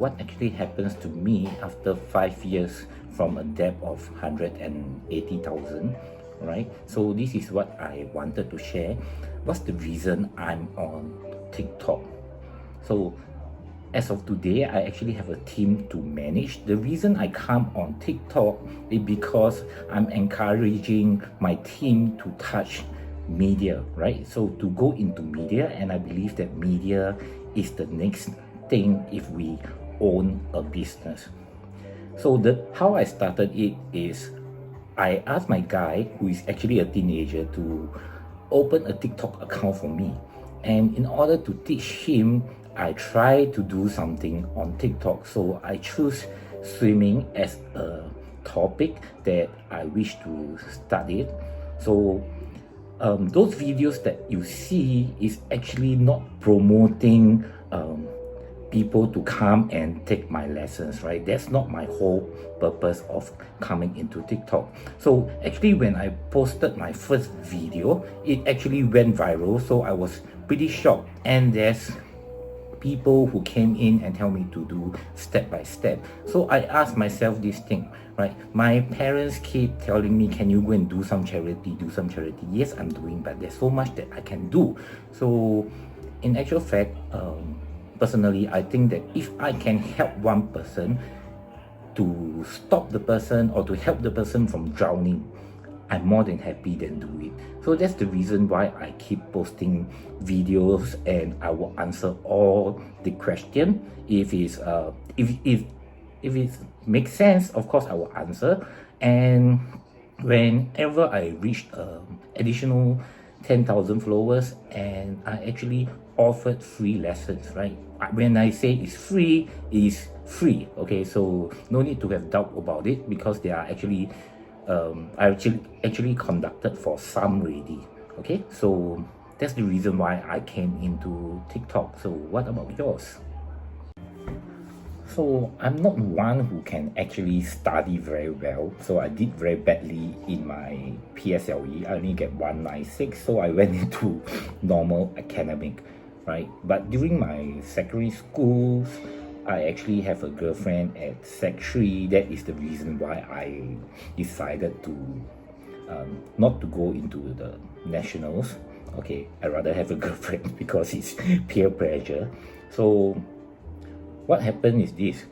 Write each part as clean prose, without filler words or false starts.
what actually happens to me after 5 years from a debt of 180,000, right? So this is what I wanted to share. What's the reason I'm on TikTok? So as of today, I actually have a team to manage. The reason I come on TikTok is because I'm encouraging my team to touch media, right? So to go into media, and I believe that media is the next thing if we own a business. So how I started it is I asked my guy, who is actually a teenager, to open a TikTok account for me. And in order to teach him, I try to do something on TikTok. So I choose swimming as a topic that I wish to study. So those videos that you see is actually not promoting people to come and take my lessons, right? That's not my whole purpose of coming into TikTok. So actually when I posted my first video, it actually went viral. So I was pretty shocked, and there's people who came in and tell me to do step by step. So I asked myself this thing, right? My parents keep telling me, can you go and do some charity, Yes, I'm doing, but there's so much that I can do. So in actual fact, personally, I think that if I can help one person to stop the person or to help the person from drowning, I'm more than happy than do it. So that's the reason why I keep posting videos, and I will answer all the question. If it makes sense, of course I will answer. And whenever I reach additional 10,000 followers, and I actually offered free lessons, right? When I say it's free, it's free, okay? So no need to have doubt about it, because they are actually I actually conducted for some already, okay? So that's the reason why I came into TikTok. So what about yours? So I'm not one who can actually study very well. So I did very badly in my PSLE. I only get 196, so I went into normal academic, right? But during my secondary schools, I actually have a girlfriend at Sec 3. That is the reason why I decided to not to go into the nationals. Okay, I rather have a girlfriend because it's peer pressure. So what happened is this.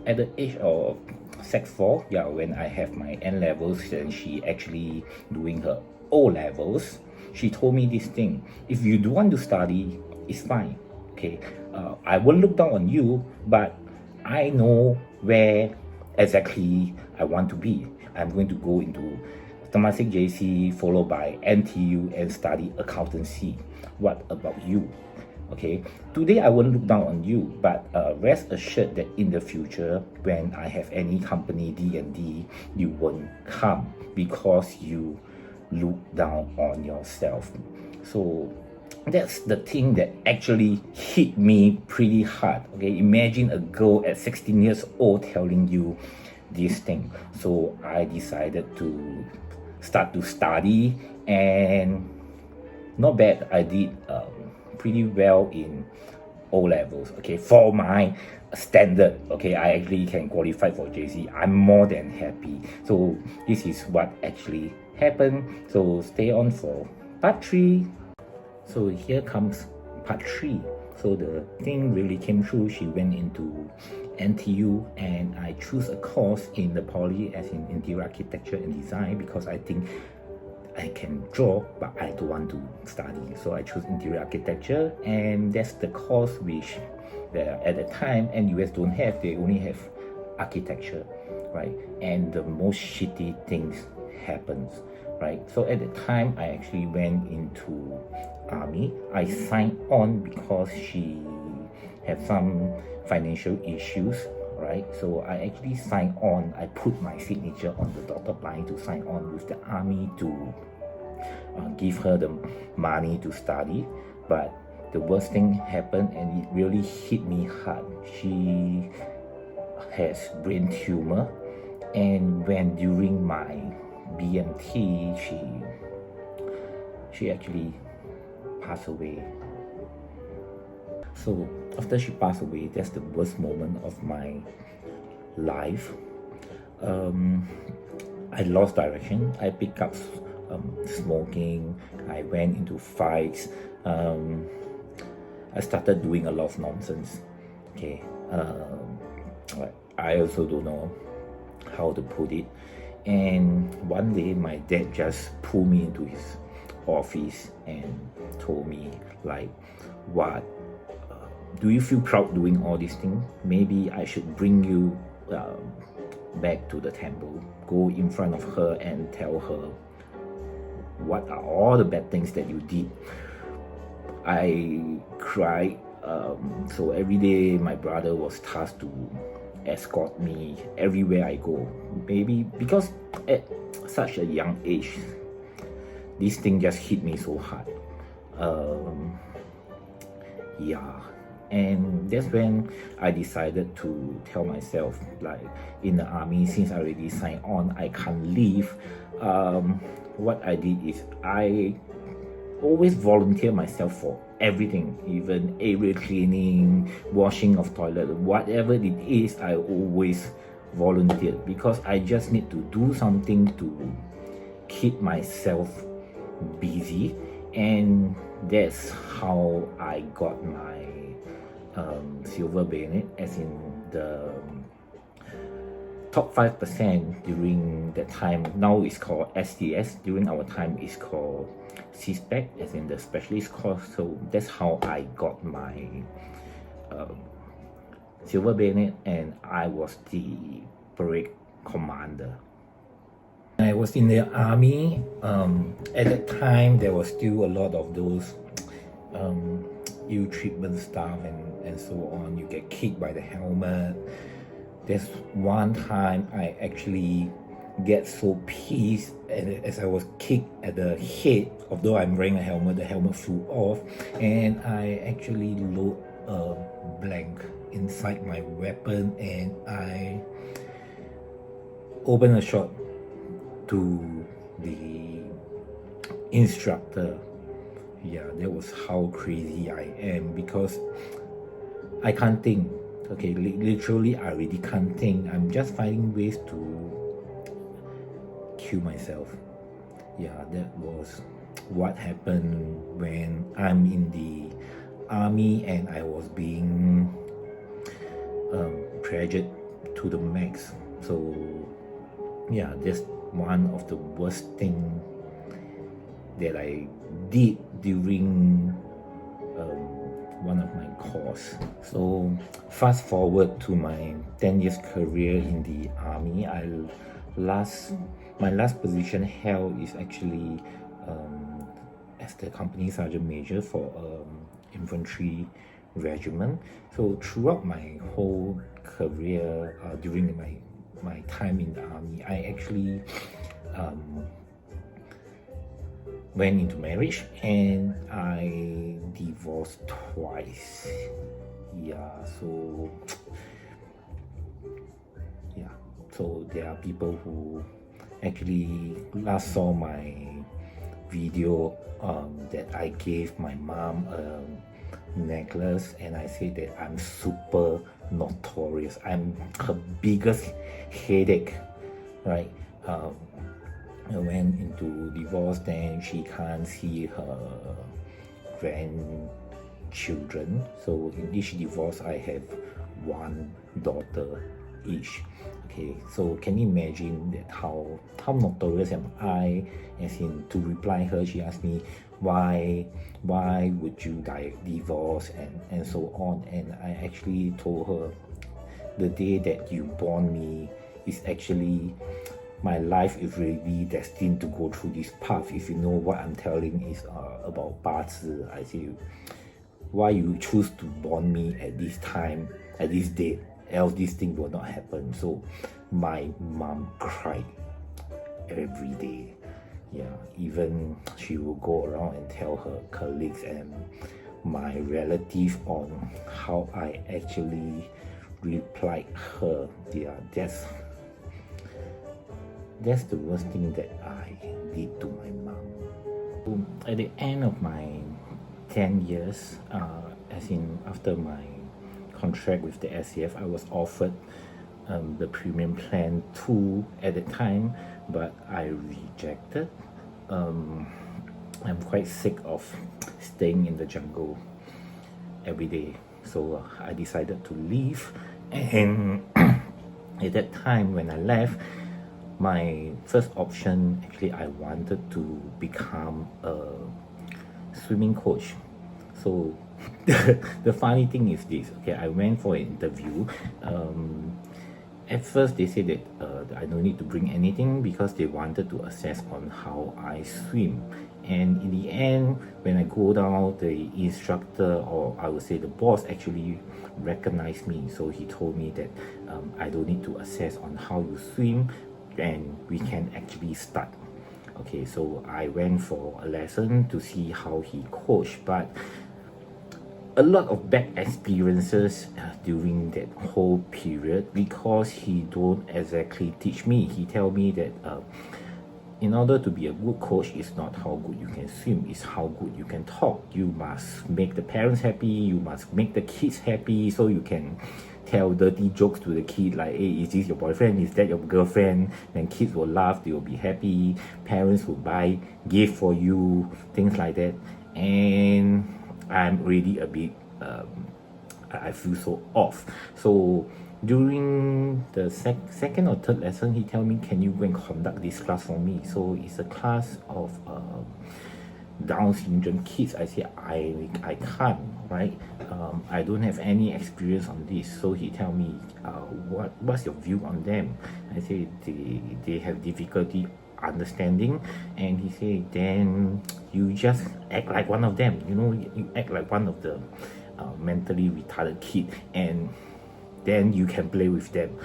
At the age of Sec 4, yeah, when I have my N levels and she actually doing her O levels, she told me this thing: if you do want to study, it's fine. Okay, I won't look down on you, but I know where exactly I want to be. I'm going to go into Temasek JC, followed by NTU, and study accountancy. What about you? Okay, today I won't look down on you, but rest assured that in the future, when I have any company D&D, you won't come because you look down on yourself. So that's the thing that actually hit me pretty hard. Okay, imagine a girl at 16 years old telling you this thing. So I decided to start to study, and not bad, I did pretty well in O levels. Okay, for my standard, okay, I actually can qualify for JC. I'm more than happy. So this is what actually happened. So stay on for part 3. So here comes part 3. So the thing really came true. She went into NTU, and I choose a course in the poly as in interior architecture and design, because I think I can draw, but I don't want to study. So I chose interior architecture, and that's the course which at the time NUS don't have. They only have architecture, right? And the most shitty things happens, right? So at the time, I actually went into army. I signed on because she had some financial issues, right? So I actually signed on. I put my signature on the dotted line to sign on with the army to give her the money to study. But the worst thing happened, and it really hit me hard. She has brain tumor, and when during my BMT, she actually passed away. So after she passed away, that's the worst moment of my life. I lost direction. I picked up smoking. I went into fights. I started doing a lot of nonsense. Okay, I also don't know how to put it. And one day, my dad just pulled me into his office and told me, like, what? Do you feel proud doing all these things? Maybe I should bring you back to the temple, go in front of her and tell her what are all the bad things that you did. I cried. So every day my brother was tasked to escort me everywhere I go. Maybe because at such a young age, this thing just hit me so hard. Yeah. And that's when I decided to tell myself, like, in the army, since I already signed on, I can't leave. What I did is I always volunteer myself for everything, even area cleaning, washing of toilet, whatever it is, I always volunteer because I just need to do something to keep myself busy. And that's how I got my silver bayonet, as in the top 5% during that time. Now it's called SDS. During our time it's called CSPEC, as in the specialist course. So that's how I got my silver bayonet, and I was the parade commander. I was in the army. At that time there was still a lot of those ill treatment stuff and so on. You get kicked by the helmet. There's one time I actually get so pissed as I was kicked at the head. Although I'm wearing a helmet, the helmet flew off, and I actually load a blank inside my weapon, and I open a shot to the instructor. Yeah, that was how crazy I am, because I can't think. Okay, literally I already can't think. I'm just finding ways to kill myself. Yeah, that was what happened when I'm in the army and I was being pressured to the max. So yeah, that's one of the worst thing that I did during one of my course. So fast forward to my 10 years career in the army. My last position held is actually as the company sergeant major for infantry regiment. So throughout my whole career, during my time in the army, I actually went into marriage, and I divorced twice. Yeah, so there are people who actually last saw my video that I gave my mom a necklace, and I said that I'm super notorious. I'm her biggest headache, right? I went into divorce, then she can't see her grandchildren. So in each divorce, I have one daughter each. Okay, so can you imagine that how notorious am I? As in, to reply her, she asked me why would you divorce and so on. And I actually told her, the day that you born me is actually my life is really destined to go through this path. If you know what I'm telling is about 八字, I say, why you choose to born me at this time, at this date, else this thing will not happen. So my mom cried every day. Yeah, even she will go around and tell her colleagues and my relative on how I actually replied her. Yeah, that's the worst thing that I did to my mom. At the end of my 10 years, as in after my contract with the SCF, I was offered the premium plan 2 at the time, but I rejected. I'm quite sick of staying in the jungle every day, so I decided to leave. And at that time when I left, my first option, actually I wanted to become a swimming coach. So the funny thing is this, okay, I went for an interview. At first they said that I don't need to bring anything because they wanted to assess on how I swim. And in the end, when I go down, the instructor, or I would say the boss, actually recognized me. So he told me that I don't need to assess on how you swim, and we can actually start. Okay, so I went for a lesson to see how he coached, but a lot of bad experiences during that whole period, because he don't exactly teach me. He tell me that in order to be a good coach, it's not how good you can swim, it's how good you can talk. You must make the parents happy, you must make the kids happy, so you can tell dirty jokes to the kid like, hey, is this your boyfriend, is that your girlfriend? Then kids will laugh, they will be happy, parents will buy gift for you, things like that. And I'm really a bit I feel so off. So during the second or third lesson, he tell me, can you go and conduct this class for me? So it's a class of Down syndrome kids. I say I can't, right? I don't have any experience on this. So he tell me, what's your view on them? I say they have difficulty understanding. And he say, then you just act like one of them, you act like one of the mentally retarded kid, and then you can play with them.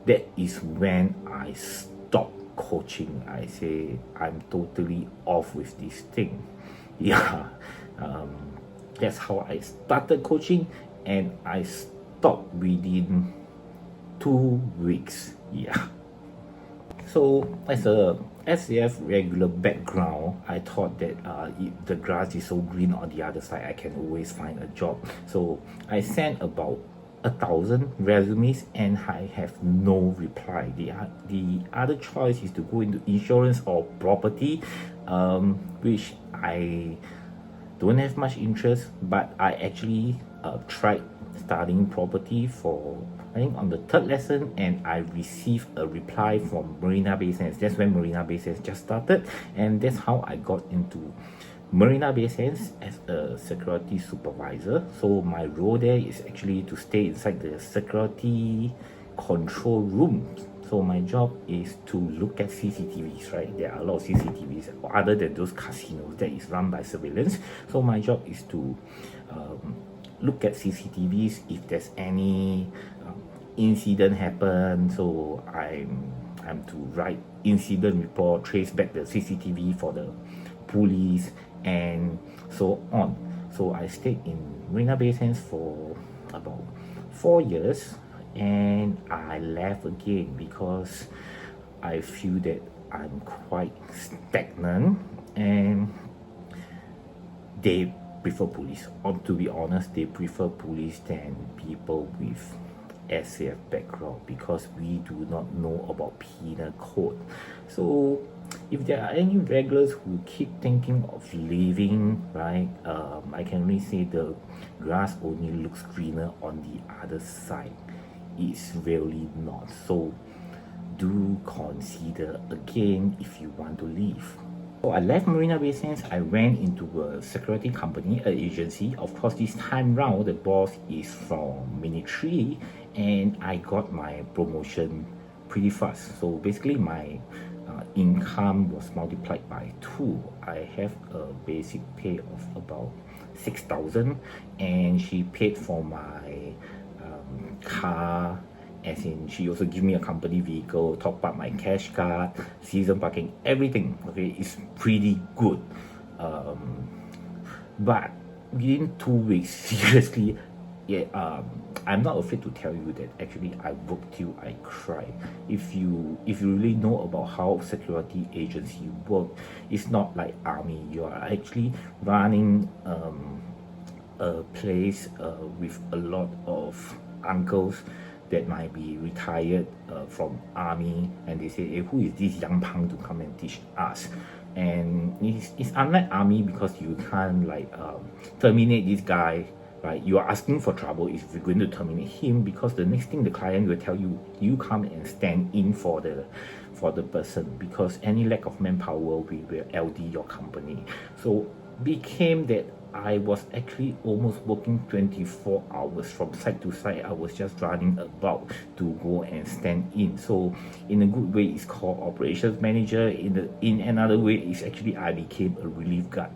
That is when I stopped coaching. I say, I'm totally off with this thing. Yeah, that's how I started coaching, and I stopped within 2 weeks. Yeah. So as a SCF regular background, I thought that if the grass is so green on the other side, I can always find a job. So I sent about 1,000 resumes and I have no reply. The other choice is to go into insurance or property, which I don't have much interest, but I actually tried studying property for, I think, on the third lesson, and I received a reply from Marina Bay Sands. That's when Marina Bay Sands just started, and that's how I got into Marina Bay Sands as a security supervisor. So my role there is actually to stay inside the security control room. So my job is to look at CCTVs, right? There are a lot of CCTVs other than those casinos that is run by surveillance. So my job is to look at CCTVs if there's any incident happen. So I'm to write incident report, trace back the CCTV for the police, and so on. So I stayed in Marina Bay Sands for about 4 years, and I left again because I feel that I'm quite stagnant, and they prefer police. Or to be honest, they prefer police than people with SCF background, because we do not know about penal code. So if there are any regulars who keep thinking of leaving, right, I can only say the grass only looks greener on the other side. It's really not. So do consider again if you want to leave. So I left Marina Bay Sands. I went into a security company, an agency. Of course, this time round, the boss is from military, and I got my promotion pretty fast. So basically, my income was multiplied by 2. I have a basic pay of about 6,000, and she paid for my car, as in she also give me a company vehicle, top up my cash card, season parking, everything. Okay, it's pretty good. But within 2 weeks, seriously, yeah, I'm not afraid to tell you that actually I worked till I cry. If you really know about how security agency work, it's not like army. You are actually running a place with a lot of uncles that might be retired from army, and they say, hey, who is this young punk to come and teach us? And it's unlike army because you can't like terminate this guy, right? You are asking for trouble if you're going to terminate him, because the next thing the client will tell you, you come and stand in for the person, because any lack of manpower will LD your company. So became that I was actually almost working 24 hours from side to side. I was just running about to go and stand in. So in a good way, it's called operations manager. In another way, it's actually I became a relief guard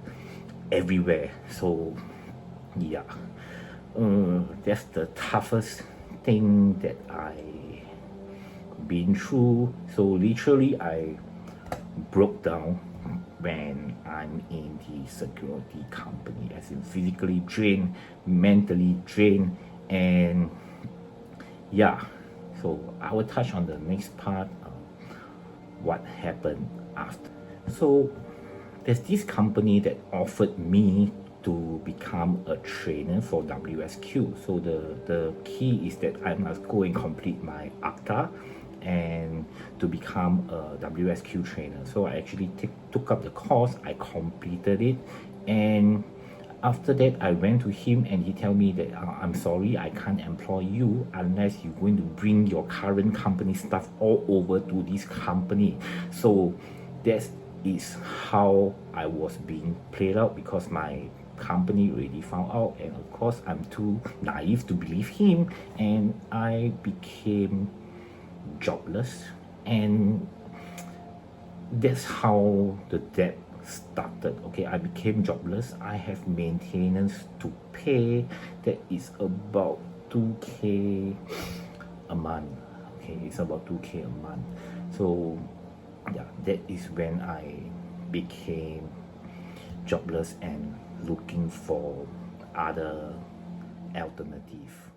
everywhere. So yeah, that's the toughest thing that I been through. So literally I broke down when I'm in the security company, as in physically drained, mentally drained, and yeah. So I will touch on the next part, what happened after. So there's this company that offered me to become a trainer for WSQ. So the key is that I must go and complete my ACTA and to become a WSQ trainer. So I actually took up the course, I completed it, and after that I went to him and he told me that I'm sorry, I can't employ you unless you're going to bring your current company staff all over to this company. So that is how I was being played out, because my company already found out, and of course I'm too naive to believe him, and I became jobless. And that's how the debt started. Okay, I became jobless. I have maintenance to pay that is about 2k a month. Okay, it's about 2k a month. So yeah, that is when I became jobless and looking for other alternative.